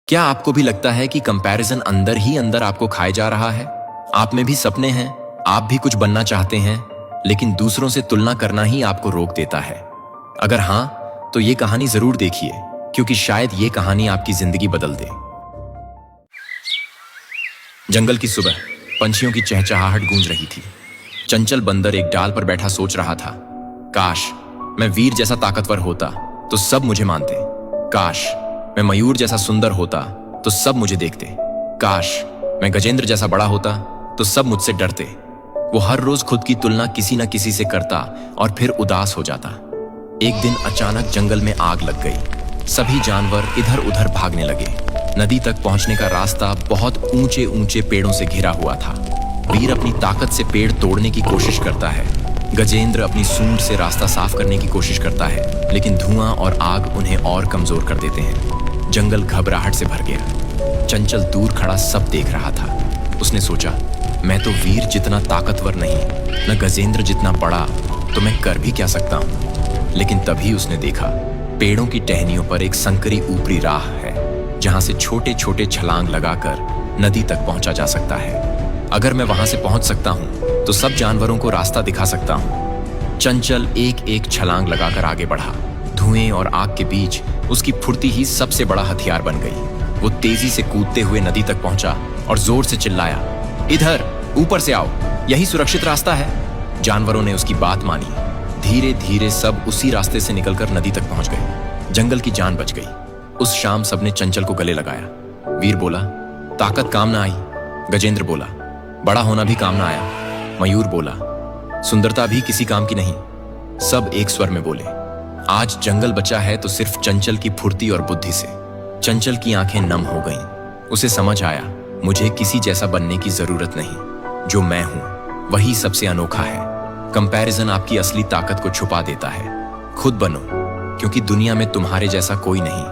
क्या आपको भी लगता है कि कंपैरिजन अंदर ही अंदर आपको खाए जा रहा है? आप में भी सपने हैं, आप भी कुछ बनना चाहते हैं, लेकिन दूसरों से तुलना करना ही आपको रोक देता है। अगर हाँ, तो ये कहानी जरूर देखिए, क्योंकि शायद ये कहानी आपकी जिंदगी बदल दे। जंगल की सुबह पंछियों की चहचहाहट गूंज रही थी। चंचल बंदर एक डाल पर बैठा सोच रहा था, काश मैं वीर जैसा ताकतवर होता तो सब मुझे मानते। काश मैं मयूर जैसा सुंदर होता तो सब मुझे देखते। काश मैं गजेंद्र जैसा बड़ा होता तो सब मुझसे डरते। वो हर रोज खुद की तुलना किसी न किसी से करता और फिर उदास हो जाता। एक दिन अचानक जंगल में आग लग गई। सभी जानवर इधर उधर भागने लगे। नदी तक पहुंचने का रास्ता बहुत ऊंचे ऊंचे पेड़ों से घिरा हुआ था। वीर अपनी ताकत से पेड़ तोड़ने की कोशिश करता है। गजेंद्र अपनी सूंड से रास्ता साफ करने की कोशिश करता है, लेकिन धुआं और आग उन्हें और कमजोर कर देते हैं। जंगल घबराहट से भर गया। चंचल दूर खड़ा सब देख रहा था। उसने सोचा, मैं तो वीर जितना ताकतवर नहीं, न गजेंद्र जितना बड़ा, तो मैं कर भी क्या सकता हूं। लेकिन तभी उसने देखा, पेड़ों की टहनियों पर एक संकरी ऊपरी राह है, जहां से छोटे छोटे छलांग लगाकर नदी तक पहुंचा जा सकता है। अगर मैं वहां से पहुंच सकता हूं तो सब जानवरों को रास्ता दिखा सकता हूं। चंचल एक एक छलांग लगाकर आगे बढ़ा। धुएं और आग के बीच उसकी फुर्ती ही सबसे बड़ा हथियार बन गई। वो तेजी से कूदते हुए नदी तक पहुंचा और जोर से चिल्लाया, इधर ऊपर से आओ, यही सुरक्षित रास्ता है। जानवरों ने उसकी बात मानी। धीरे धीरे सब उसी रास्ते से निकलकर नदी तक पहुंच गए। जंगल की जान बच गई। उस शाम सबने चंचल को गले लगाया। वीर बोला, ताकत काम ना आई। गजेंद्र बोला, बड़ा होना भी काम ना आया। मयूर बोला, सुंदरता भी किसी काम की नहीं। सब एक स्वर में बोले, आज जंगल बचा है तो सिर्फ चंचल की फुर्ती और बुद्धि से। चंचल की आंखें नम हो गईं। उसे समझ आया, मुझे किसी जैसा बनने की जरूरत नहीं। जो मैं हूं वही सबसे अनोखा है। कंपैरिजन आपकी असली ताकत को छुपा देता है। खुद बनो, क्योंकि दुनिया में तुम्हारे जैसा कोई नहीं।